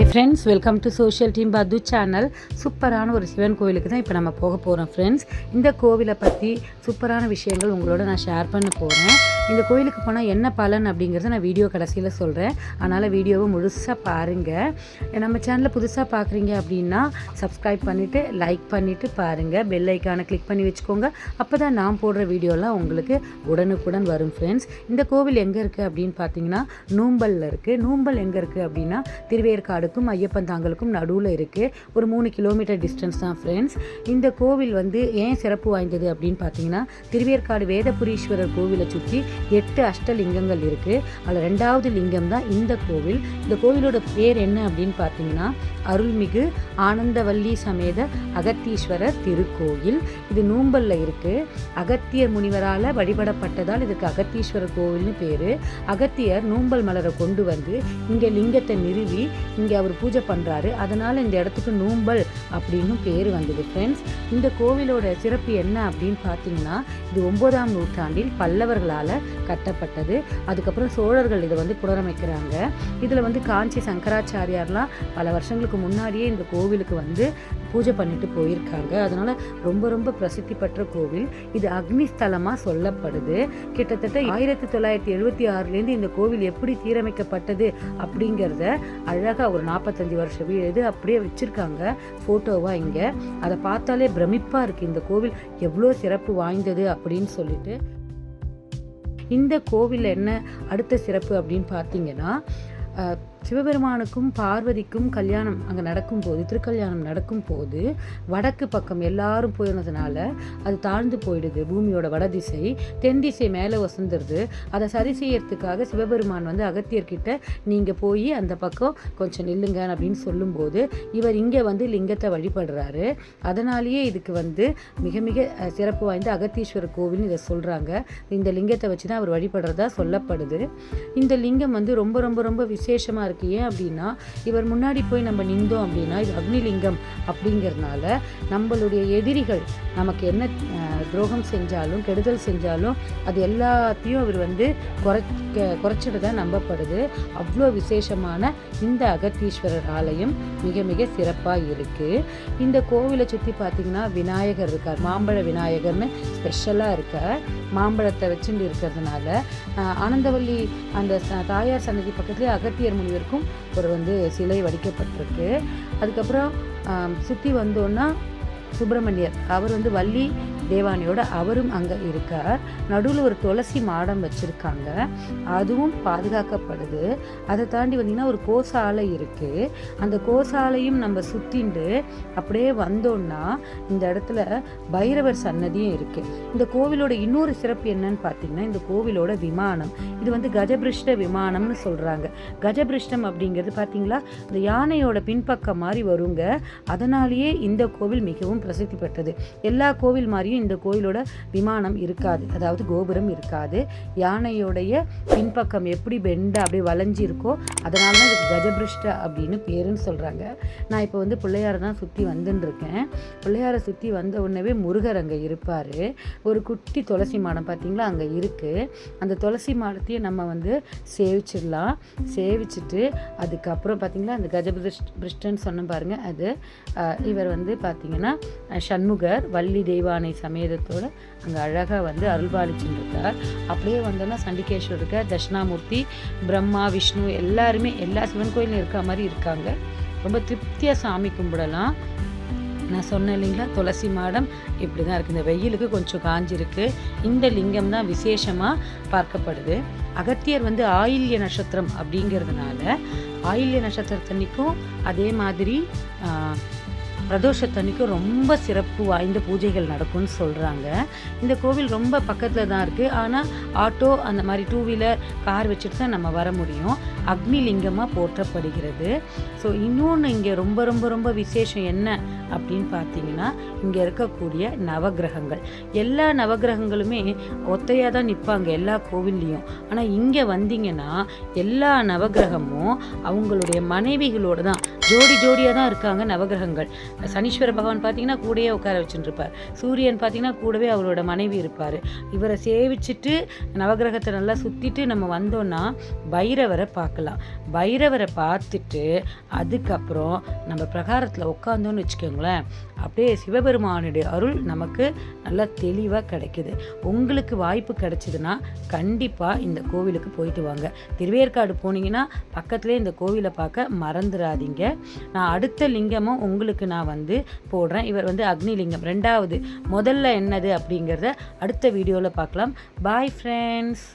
Friends, welcome to social team பத்து channel. சூப்பரான ஒரு சிவன் கோவிலுக்கு தான் இப்போ நம்ம போக போகிறோம் ஃப்ரெண்ட்ஸ். இந்த கோவிலை பற்றி சூப்பரான விஷயங்கள் உங்களோட நான் ஷேர் பண்ண போகிறேன். இந்த கோவிலுக்கு போனால் என்ன பலன் அப்படிங்கிறத நான் வீடியோ கடைசியில் சொல்கிறேன். அதனால் வீடியோவை முழுசாக பாருங்கள். நம்ம சேனலை புதுசாக பார்க்குறீங்க அப்படின்னா சப்ஸ்கிரைப் பண்ணிவிட்டு லைக் பண்ணிவிட்டு பாருங்கள். பெல் ஐக்கானை கிளிக் பண்ணி வச்சுக்கோங்க. அப்போ தான் நான் போடுற வீடியோலாம் உங்களுக்கு உடனுக்குடன் வரும் ஃப்ரெண்ட்ஸ். இந்த கோவில் எங்கே இருக்குது அப்படின்னு பார்த்தீங்கன்னா நூம்பலில் இருக்குது. நூம்பல் எங்கே இருக்குது அப்படின்னா திருவேற்காடுக்கும் ஐயப்பன் தாங்கலுக்கும் நடுவில் இருக்குது. ஒரு 3 கிலோமீட்டர் டிஸ்டன்ஸ் தான் ஃப்ரெண்ட்ஸ். இந்த கோவில் வந்து ஏன் சிறப்பு வாய்ந்தது அப்படின்னு பார்த்தீங்கன்னா, திருவேற்காடு வேதபுரீஸ்வரர் கோவிலை சுற்றி 8 அஷ்டலிங்கங்கள் இருக்குது. அதில் 2வது லிங்கம் தான் இந்த கோவில். இந்த கோவிலோட பேர் என்ன அப்படின்னு பார்த்தீங்கன்னா, அருள்மிகு ஆனந்தவல்லி சமேத அகத்தீஸ்வரர் திருக்கோயில். இது நூம்பலில் இருக்குது. அகத்தியர் முனிவரால் வழிபடப்பட்டதால் இதுக்கு அகத்தீஸ்வரர் கோவில்னு பேர். அகத்தியர் நூம்பல் மலரை கொண்டு வந்து இங்கே லிங்கத்தை நிறுவி இங்கே அவர் பூஜை பண்ணுறாரு. அதனால் இந்த இடத்துக்கு நூம்பல் அப்படின்னு பேர் வந்தது ஃப்ரெண்ட்ஸ். இந்த கோவிலோட சிறப்பு என்ன அப்படின்னு பார்த்தீங்கன்னா, இது 9ஆம் நூற்றாண்டில் பல்லவர்களால் கட்டப்பட்டது. அதுக்கப்புறம் சோழர்கள் இதை வந்து புனரமைக்கிறாங்க. இதில் வந்து காஞ்சி சங்கராச்சாரியார்லாம் பல வருஷங்களுக்கு முன்னாடியே இந்த கோவிலுக்கு வந்து பூஜை பண்ணிட்டு போயிருக்காங்க. அதனால் ரொம்ப ரொம்ப பிரசித்தி பெற்ற கோவில். இது அக்னி ஸ்தலமாக சொல்லப்படுது. கிட்டத்தட்ட 1976லேருந்து இந்த கோவில் எப்படி சீரமைக்கப்பட்டது அப்படிங்கிறத அழகாக ஒரு 45 வருஷம் இது அப்படியே வச்சுருக்காங்க ஃபோட்டோவாக இங்கே. அதை பார்த்தாலே பிரமிப்பாக இருக்குது இந்த கோவில் எவ்வளோ சிறப்பு வாய்ந்தது அப்படின்னு சொல்லிட்டு. இந்த கோவில் என்ன அடுத்த சிறப்பு அப்படின்னு பார்த்தீங்கன்னா, சிவபெருமானுக்கும் பார்வதிக்கும் கல்யாணம் அங்கே நடக்கும்போது, திருக்கல்யாணம் நடக்கும்போது வடக்கு பக்கம் எல்லாரும் போயிருந்ததுனால அது தாழ்ந்து போயிடுது. பூமியோட வடதிசை தென் திசை மேலே வசந்துடுது. அதை சரி செய்யறதுக்காக சிவபெருமான் வந்து அகத்தியர்கிட்ட நீங்கள் போய் அந்த பக்கம் கொஞ்சம் நில்லுங்க அப்படின்னு சொல்லும்போது இவர் இங்கே வந்து லிங்கத்தை வழிபடுறாரு. அதனாலேயே இதுக்கு வந்து மிக மிக சிறப்பு வாய்ந்த அகத்தீஸ்வரர் கோவில்னு இதை சொல்கிறாங்க. இந்த லிங்கத்தை வச்சு தான் அவர் வழிபடுறதா சொல்லப்படுது. இந்த லிங்கம் வந்து ரொம்ப ரொம்ப ரொம்ப விசேஷமாக இருக்குது. ஏன் அப்படின்னா, இவர் முன்னாடி போய் நம்ம நின்றோம் அப்படின்னா இது அக்னிலிங்கம் அப்படிங்கிறதுனால நம்மளுடைய எதிரிகள் நமக்கு என்ன துரோகம் செஞ்சாலும் கெடுதல் செஞ்சாலும் அது எல்லாத்தையும் அவர் வந்து குறைச்சிட்டு தான் நம்பப்படுது. அவ்வளோ விசேஷமான இந்த அகத்தீஸ்வரர் ஆலயம் மிக மிக சிறப்பாக இருக்குது. இந்த கோவிலை சுற்றி பார்த்திங்கன்னா விநாயகர் இருக்கார். மாம்பழ விநாயகர்னு ஸ்பெஷலாக இருக்கார். மாம்பழத்தை வச்சுட்டு இருக்கிறதுனால ஆனந்தவல்லி அந்த தாயார் சன்னதி பக்கத்துலேயே அகத்தியர் முனிவருக்கும் ஒரு வந்து சிலை வடிக்கப்பட்டிருக்கு. அதுக்கப்புறம் சுற்றி வந்தோன்னா சுப்பிரமணியர் அவர் வந்து வள்ளி தேவானியோட அவரும் அங்கே இருக்கார். நடுவில் ஒரு துளசி மாடம் வச்சுருக்காங்க, அதுவும் பாதுகாக்கப்படுது. அதை தாண்டி வந்தீங்கன்னா ஒரு கோசாலை இருக்குது. அந்த கோசாலையும் நம்ம சுற்றிண்டு அப்படியே வந்தோன்னா இந்த இடத்துல பைரவர் சன்னதியும் இருக்குது. இந்த கோவிலோட இன்னொரு சிறப்பு என்னன்னு பார்த்தீங்கன்னா, இந்த கோவிலோட விமானம் இது வந்து கஜபிருஷ்ட விமானம்னு சொல்கிறாங்க. கஜபிருஷ்டம் அப்படிங்கிறது பார்த்தீங்களா, இந்த யானையோட பின்பக்கம் மாதிரி வருங்க. அதனாலேயே இந்த கோவில் மிகவும் பிரசித்தி பெற்றது. எல்லா கோவில் மாதிரியும் இந்த கோயிலோட விமானம் இருக்காது, அதாவது கோபுரம் இருக்காது. யானையோடைய பின்பக்கம் எப்படி பெண்டா அப்படியே வளைஞ்சி இருக்கோ அதனால தான் இதுக்கு கஜபிருஷ்ட அப்படின்னு பேருன்னு சொல்கிறாங்க. நான் இப்போ வந்து பிள்ளையாரை தான் சுற்றி வந்துட்டுருக்கேன். பிள்ளையாரை சுற்றி வந்த உடனே முருகர் அங்கே இருப்பார். ஒரு குட்டி துளசி மாடம் பார்த்தீங்களா அங்கே இருக்குது. அந்த துளசி மாடத்தையும் நம்ம வந்து சேவிச்சிடலாம். சேவிச்சுட்டு அதுக்கப்புறம் பார்த்தீங்களா அந்த கஜபிருஷ்டன்னு சொன்ன பாருங்கள், அது இவர் வந்து பார்த்தீங்கன்னா சண்முகர் வள்ளி தெய்வானை சமேதத்தோடு அங்கே அழகாக வந்து அருள்பாலிச்சுட்டு இருக்கார். அப்படியே வந்தோன்னா சண்டிகேஸ்வரர் இருக்கார். தட்சிணாமூர்த்தி, பிரம்மா, விஷ்ணு எல்லாருமே எல்லா சிவன் கோயிலும் இருக்க மாதிரி இருக்காங்க. ரொம்ப திருப்தியாக சாமி கும்பிடலாம். நான் சொன்னேன் இல்லைங்களா, துளசி மாடம் இப்படி தான் இருக்குது. இந்த வெயிலுக்கு கொஞ்சம் காஞ்சிருக்கு. இந்த லிங்கம் தான் விசேஷமாக பார்க்கப்படுது. அகத்தியர் வந்து ஆயில்ய நட்சத்திரம் அப்படிங்கிறதுனால ஆயில்ய நட்சத்திரத்தன்னைக்கும் அதே மாதிரி பிரதோஷத்தன்னைக்கும் ரொம்ப சிறப்பு வாய்ந்த பூஜைகள் நடக்கும்னு சொல்கிறாங்க. இந்த கோவில் ரொம்ப பக்கத்தில் தான் இருக்குது. ஆனால் ஆட்டோ அந்த மாதிரி 2 வீலர் கார் வச்சுட்டு தான் நம்ம வர முடியும். அக்னி லிங்கமாக போற்றப்படுகிறது. ஸோ இன்னொன்று இங்கே ரொம்ப ரொம்ப ரொம்ப விசேஷம் என்ன அப்படின்னு பார்த்தீங்கன்னா, இங்கே இருக்கக்கூடிய நவகிரகங்கள். எல்லா நவகிரகங்களுமே ஒத்தையாக தான் நிற்பாங்க எல்லா கோவில்லையும். ஆனால் இங்கே வந்தீங்கன்னா எல்லா நவகிரகமும் அவங்களுடைய மனைவிகளோடு தான், ஜோடி ஜோடியாக தான் இருக்காங்க நவகிரகங்கள். சனீஸ்வர பகவான் பார்த்தீங்கன்னா கூடயே உட்கார வச்சுட்டு இருப்பார். சூரியன் பார்த்தீங்கன்னா கூடவே அவரோட மனைவி இருப்பார். இவரை சேவிச்சுட்டு நவகிரகத்தை நல்லா சுற்றிட்டு நம்ம வந்தோன்னா பைரவரை பார்க்கலாம். பைரவரை பார்த்துட்டு அதுக்கப்புறம் நம்ம பிரகாரத்தில் உட்காந்தோன்னு வச்சுக்கோங்களேன், அப்படியே சிவபெருமானுடைய அருள் நமக்கு நல்லா தெளிவாக கிடைக்குது. உங்களுக்கு வாய்ப்பு கிடைச்சிதுன்னா கண்டிப்பாக இந்த கோவிலுக்கு போயிட்டு வாங்க. திருவேற்காடு போனீங்கன்னா பக்கத்துலேயே இந்த கோவிலை பார்க்க மறந்துடாதீங்க. நான் அடுத்த லிங்கமும் உங்களுக்கு நான் போடுறேன். இவர் அக்னி லிங்கம் 2வது. முதல்ல என்னது அப்படிங்கிறத அடுத்த வீடியோவில் பார்க்கலாம். Bye friends.